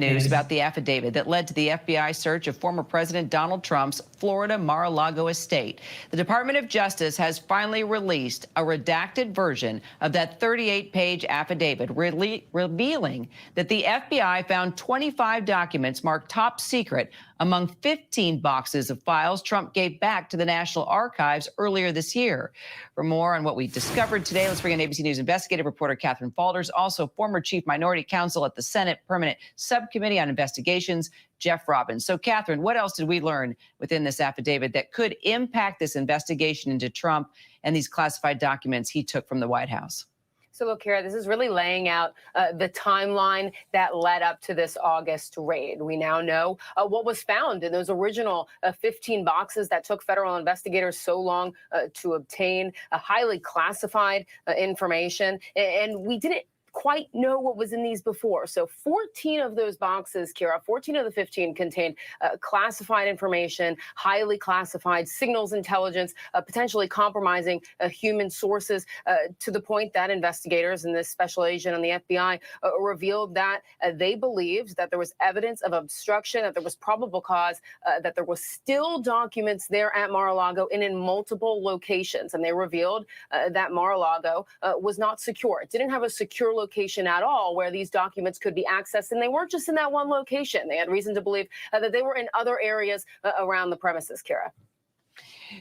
News about the affidavit that led to the FBI search of former President Donald Trump's Florida Mar-a-Lago estate. The Department of Justice has finally released a redacted version of that 38-page affidavit revealing that the FBI found 25 documents marked top secret among 15 boxes of files Trump gave back to the National Archives earlier this year. For more on what we discovered today, let's bring in ABC News investigative reporter Catherine Falders, also former chief minority counsel at the Senate Permanent Subcommittee on Investigations, Jeff Robbins. So, Catherine, what else did we learn within this affidavit that could impact this investigation into Trump and these classified documents he took from the White House? So look, Kara, this is really laying out the timeline that led up to this August raid. We now know what was found in those original 15 boxes that took federal investigators so long to obtain, highly classified information. And we didn't quite know what was in these before. So 14 of those boxes, Kira, 14 of the 15 contained classified information, highly classified signals intelligence, potentially compromising human sources, to the point that investigators and this special agent on the FBI revealed that they believed that there was evidence of obstruction, that there was probable cause, that there was still documents there at Mar-a-Lago and in multiple locations. And they revealed that Mar-a-Lago was not secure. It didn't have a secure location at all where these documents could be accessed. And they weren't just in that one location. They had reason to believe that they were in other areas around the premises, Kara.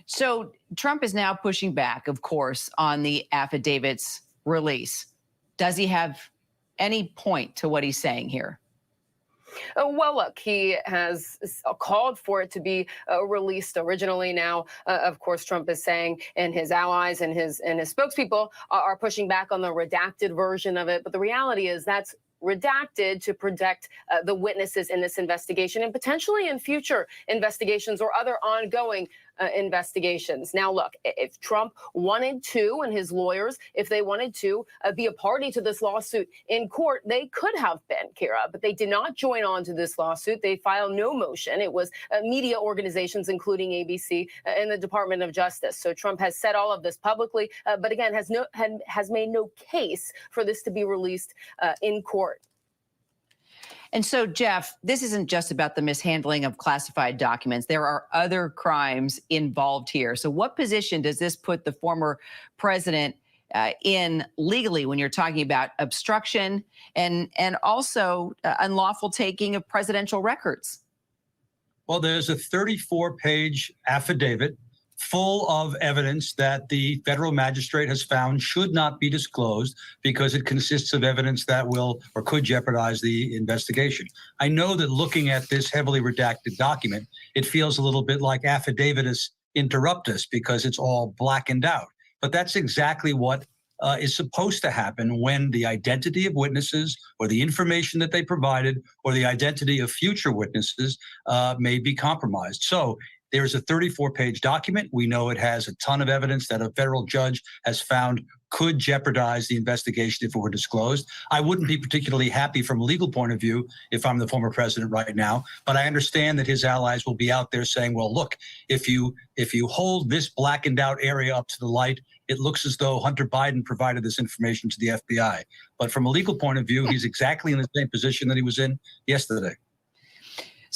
So Trump is now pushing back, of course, on the affidavit's release. Does he have any point to what he's saying here? Well, look, he has called for it to be released originally. Now, of course, Trump is saying, and his allies and his spokespeople are pushing back on the redacted version of it. But the reality is that's redacted to protect the witnesses in this investigation and potentially in future investigations or other ongoing investigations. Now, look, if Trump wanted to, and his lawyers, if they wanted to be a party to this lawsuit in court, they could have been, Kira, but they did not join on to this lawsuit. They filed no motion. It was media organizations, including ABC and the Department of Justice. So Trump has said all of this publicly, but again, has made no case for this to be released in court. And so, Jeff, this isn't just about the mishandling of classified documents. There are other crimes involved here. So what position does this put the former president in legally when you're talking about obstruction and also unlawful taking of presidential records? Well, there's a 34-page affidavit full of evidence that the federal magistrate has found should not be disclosed because it consists of evidence that will or could jeopardize the investigation. I know that looking at this heavily redacted document, it feels a little bit like affidavitius interruptus because it's all blackened out. But that's exactly what is supposed to happen when the identity of witnesses or the information that they provided or the identity of future witnesses may be compromised. So there's a 34-page document. We know it has a ton of evidence that a federal judge has found could jeopardize the investigation if it were disclosed. I wouldn't be particularly happy from a legal point of view if I'm the former president right now, but I understand that his allies will be out there saying, well, look, if you hold this blackened out area up to the light, it looks as though Hunter Biden provided this information to the FBI. But from a legal point of view, he's exactly in the same position that he was in yesterday.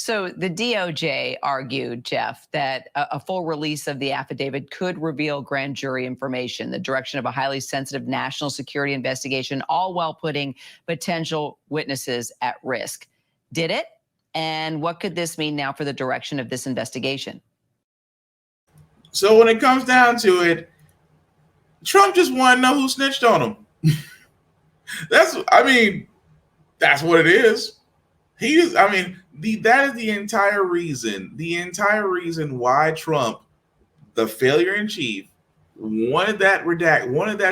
So the DOJ argued, Jeff, that a full release of the affidavit could reveal grand jury information, the direction of a highly sensitive national security investigation, all while putting potential witnesses at risk. Did it? And what could this mean now for the direction of this investigation? So when it comes down to it, Trump just wanted to know who snitched on him. That's what it is. That is the entire reason why Trump, the failure in chief, wanted that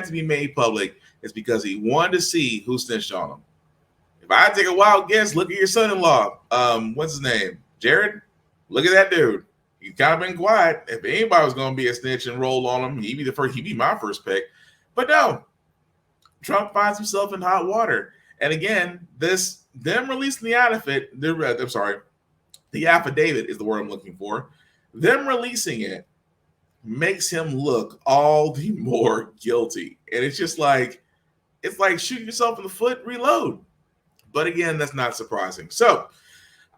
to be made public is because he wanted to see who snitched on him. If I take a wild guess, look at your son-in-law. What's his name? Jared? Look at that dude. He's kind of been quiet. If anybody was going to be a snitch and roll on him, he'd be my first pick. But no, Trump finds himself in hot water. And again, them releasing the affidavit is the word I'm looking for. Them releasing it makes him look all the more guilty. And it's just like, shoot yourself in the foot, reload. But again, that's not surprising. So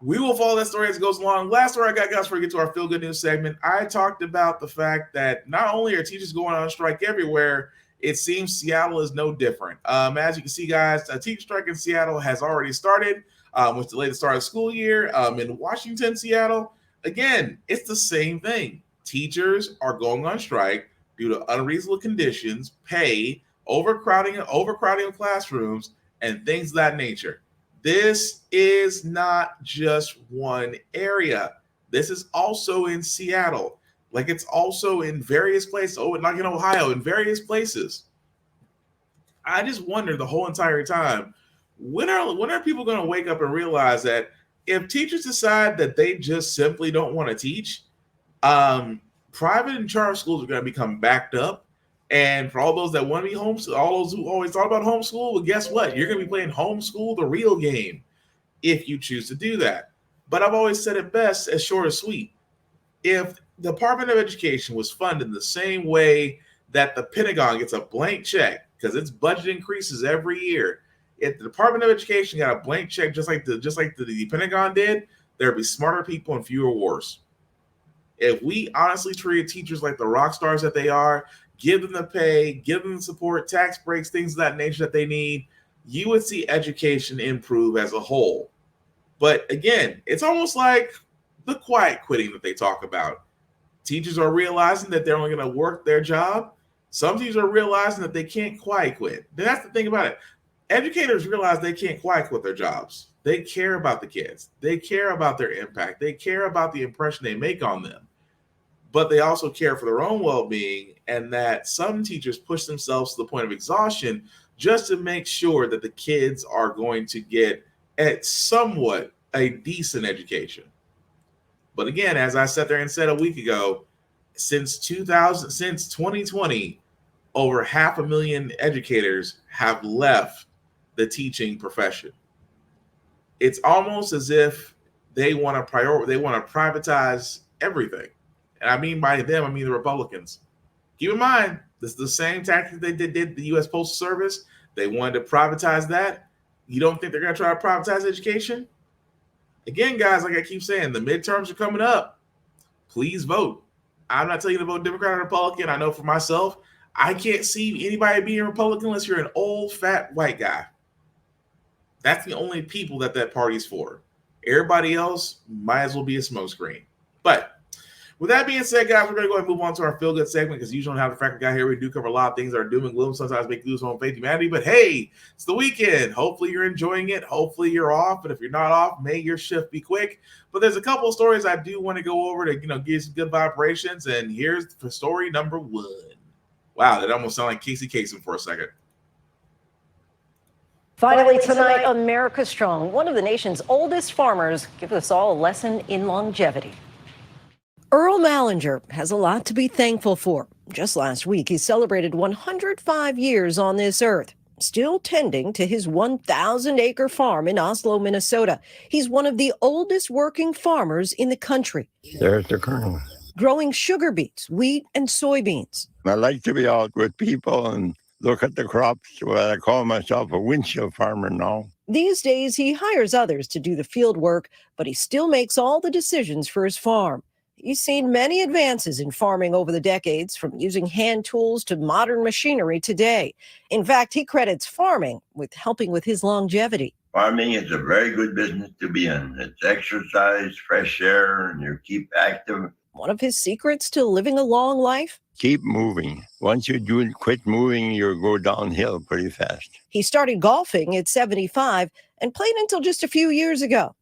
we will follow that story as it goes along. Last story I got, guys, before we get to our Feel Good News segment, I talked about the fact that not only are teachers going on strike everywhere, it seems Seattle is no different. As you can see, guys, a teacher strike in Seattle has already started, which delayed the start of the school year. In Washington, Seattle, again, it's the same thing. Teachers are going on strike due to unreasonable conditions, pay, overcrowding of classrooms, and things of that nature. This is not just one area. This is also in Seattle. Like it's also in various places. Oh, like in Ohio, in various places. I just wonder the whole entire time, when are people going to wake up and realize that if teachers decide that they just simply don't want to teach, private and charter schools are going to become backed up. And for all those that want to be homeschooled, all those who always thought about homeschool, well, guess what? You're going to be playing homeschool, the real game, if you choose to do that. But I've always said it best, as short as sweet. If the Department of Education was funded the same way that the Pentagon gets a blank check because its budget increases every year, if the Department of Education got a blank check just like the Pentagon did, there'd be smarter people and fewer wars. If we honestly treated teachers like the rock stars that they are, give them the pay, give them the support, tax breaks, things of that nature that they need, you would see education improve as a whole. But again, it's almost like the quiet quitting that they talk about. Teachers are realizing that they're only going to work their job. Some teachers are realizing that they can't quiet quit. That's the thing about it. Educators realize they can't quiet quit their jobs. They care about the kids. They care about their impact. They care about the impression they make on them. But they also care for their own well-being, and that some teachers push themselves to the point of exhaustion just to make sure that the kids are going to get at somewhat a decent education. But again, as I sat there and said a week ago, since 2020, over 500,000 educators have left the teaching profession. It's almost as if they want to privatize everything. And I mean by them, I mean the Republicans. Keep in mind, this is the same tactic they did the U.S. Postal Service. They wanted to privatize that. You don't think they're going to try to privatize education? Again, guys, like I keep saying, the midterms are coming up. Please vote. I'm not telling you to vote Democrat or Republican. I know for myself, I can't see anybody being Republican unless you're an old, fat, white guy. That's the only people that party's for. Everybody else might as well be a smokescreen. But with that being said, guys, we're going to go ahead and move on to our feel-good segment because usually don't have the Frack guy here. We do cover a lot of things that are doom and gloom, sometimes make you lose on faith humanity. But hey, it's the weekend. Hopefully you're enjoying it. Hopefully you're off. But if you're not off, may your shift be quick. But there's a couple of stories I do want to go over to, give you some good vibrations. And here's for story number 1. Wow, that almost sounded like Casey Kasem for a second. Finally tonight, America Strong, one of the nation's oldest farmers, gives us all a lesson in longevity. Earl Mallinger has a lot to be thankful for. Just last week, he celebrated 105 years on this earth, still tending to his 1,000-acre farm in Oslo, Minnesota. He's one of the oldest working farmers in the country. There's the kernel. Growing sugar beets, wheat, and soybeans. I like to be out with people and look at the crops. Well, I call myself a windshield farmer now. These days, he hires others to do the field work, but he still makes all the decisions for his farm. He's seen many advances in farming over the decades, from using hand tools to modern machinery today. In fact, he credits farming with helping with his longevity. Farming is a very good business to be in. It's exercise, fresh air, and you keep active. One of his secrets to living a long life? Keep moving. Once you quit moving, you'll go downhill pretty fast. He started golfing at 75 and played until just a few years ago.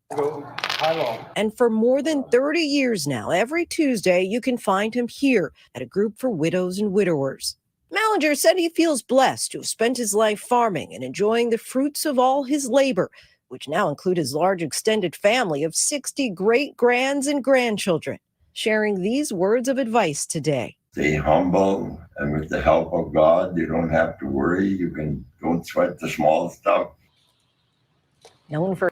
And for more than 30 years now, every Tuesday, you can find him here at a group for widows and widowers. Mallinger said he feels blessed to have spent his life farming and enjoying the fruits of all his labor, which now include his large extended family of 60 great-grands and grandchildren, sharing these words of advice today. Stay humble, and with the help of God, you don't have to worry. Don't sweat the small stuff. Known for.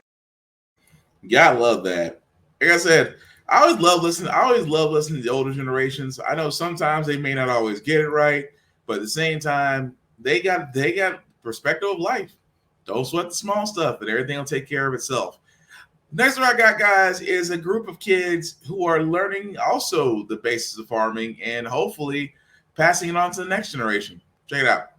Yeah, I love that. Like I said, I always love listening to the older generations. I know sometimes they may not always get it right, but at the same time, they got perspective of life. Don't sweat the small stuff, and everything will take care of itself. Next one I got, guys, is a group of kids who are learning also the basics of farming and hopefully passing it on to the next generation. Check it out.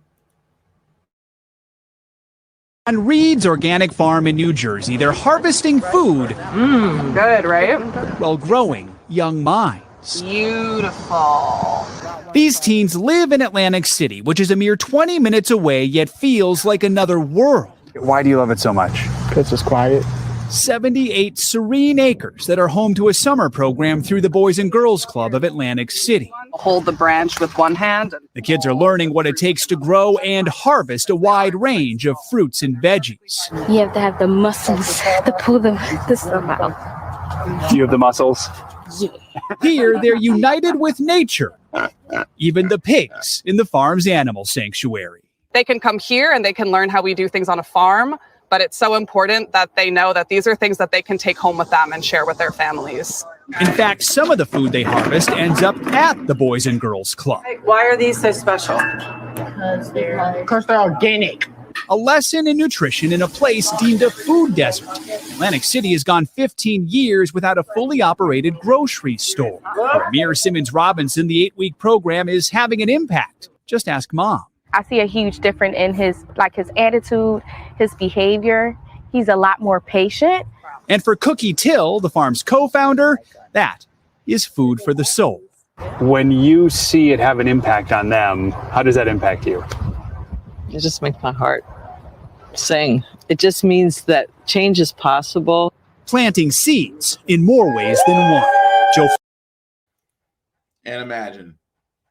On Reed's Organic Farm in New Jersey, they're harvesting food. Good, right? While growing young minds. Beautiful. These teens live in Atlantic City, which is a mere 20 minutes away, yet feels like another world. Why do you love it so much? Because it's quiet. 78 serene acres that are home to a summer program through the Boys and Girls Club of Atlantic City. Hold the branch with one hand. The kids are learning what it takes to grow and harvest a wide range of fruits and veggies. You have to have the muscles to pull the stuff out. Do you have the muscles? Yeah. Here, they're united with nature, even the pigs in the farm's animal sanctuary. They can come here and they can learn how we do things on a farm, but it's so important that they know that these are things that they can take home with them and share with their families. In fact, some of the food they harvest ends up at the Boys and Girls Club. Why are these so special? Because they're organic. A lesson in nutrition in a place deemed a food desert. Atlantic City has gone 15 years without a fully operated grocery store. For Amir Simmons Robinson, the 8-week program is having an impact. Just ask Mom. I see a huge difference in his attitude, his behavior. He's a lot more patient. And for Cookie Till, the farm's co-founder, that is food for the soul. When you see it have an impact on them, how does that impact you? It just makes my heart sing. It just means that change is possible. Planting seeds in more ways than one. Joe. And imagine,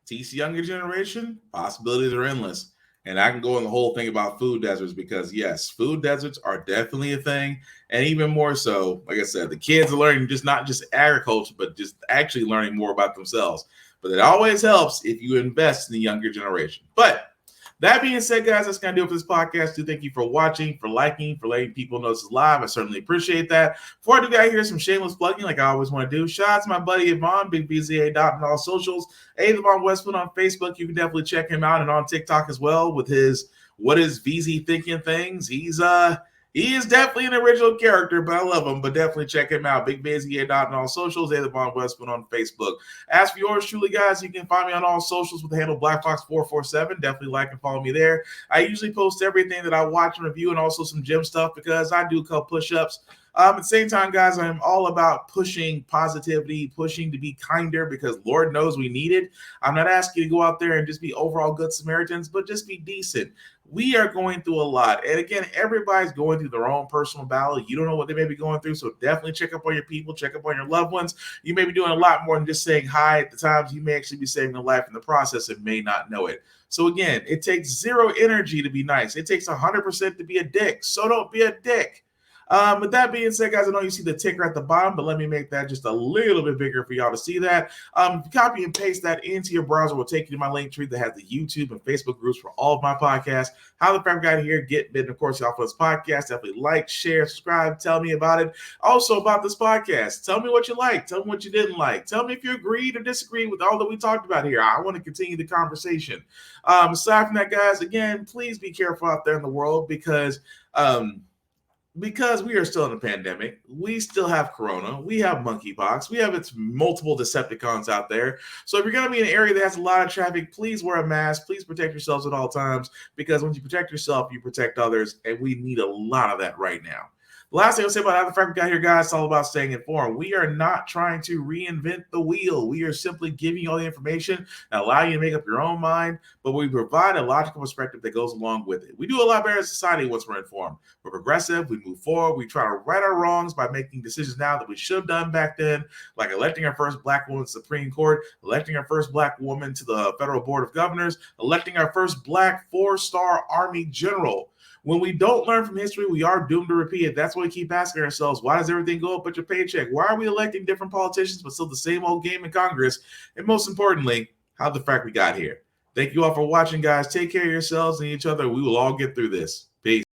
teach the younger generation, possibilities are endless. And I can go on the whole thing about food deserts because, yes, food deserts are definitely a thing. And even more so, like I said, the kids are learning not just agriculture, but just actually learning more about themselves. but it always helps if you invest in the younger generation. But that being said, guys, that's going to do it for this podcast. Do thank you for watching, for liking, for letting people know this is live. I certainly appreciate that. Before I do that, here's some shameless plugging like I always want to do. Shout out to my buddy Yvonne, BigBZA on all socials. Yvonne Westwood on Facebook. You can definitely check him out, and on TikTok as well with his What is VZ Thinking things. He is definitely an original character, but I love him. But definitely check him out. BigBZA on all socials. Yvonne Westwood on Facebook. As for yours truly, guys, you can find me on all socials with the handle BlackFox447. Definitely like and follow me there. I usually post everything that I watch and review, and also some gym stuff because I do a couple push-ups. At the same time, guys, I'm all about pushing positivity, pushing to be kinder because Lord knows we need it. I'm not asking you to go out there and just be overall good Samaritans, but just be decent. We are going through a lot. And again, everybody's going through their own personal battle. You don't know what they may be going through. So definitely check up on your people, check up on your loved ones. You may be doing a lot more than just saying hi. At the times, you may actually be saving a life in the process and may not know it. So again, it takes zero energy to be nice. It takes 100% to be a dick. So don't be a dick. With that being said, guys, I know you see the ticker at the bottom, but let me make that just a little bit bigger for y'all to see that. Copy and paste that into your browser will take you to my link tree that has the YouTube and Facebook groups for all of my podcasts. How the Frack got here, get bit, and of course, y'all for this podcast. Definitely like, share, subscribe, tell me about it. Also about this podcast, tell me what you like, tell me what you didn't like, tell me if you agreed or disagreed with all that we talked about here. I want to continue the conversation. Aside from that, guys, again, please be careful out there in the world because we are still in a pandemic. We still have corona. We have monkeypox. We have its multiple Decepticons out there. So if you're going to be in an area that has a lot of traffic, please wear a mask. Please protect yourselves at all times because when you protect yourself, you protect others. And we need a lot of that right now. The last thing I'll say about how the Frack got here, guys, it's all about staying informed. We are not trying to reinvent the wheel. We are simply giving you all the information and allow you to make up your own mind, but we provide a logical perspective that goes along with it. We do a lot better as a society once we're informed. We're progressive. We move forward. We try to right our wrongs by making decisions now that we should have done back then, like electing our first Black woman to the Supreme Court, electing our first Black woman to the Federal Board of Governors, electing our first Black 4-star Army general. When we don't learn from history, we are doomed to repeat it. That's why we keep asking ourselves, why does everything go up but your paycheck? Why are we electing different politicians but still the same old game in Congress? And most importantly, how the Frack we got here. Thank you all for watching, guys. Take care of yourselves and each other. We will all get through this. Peace.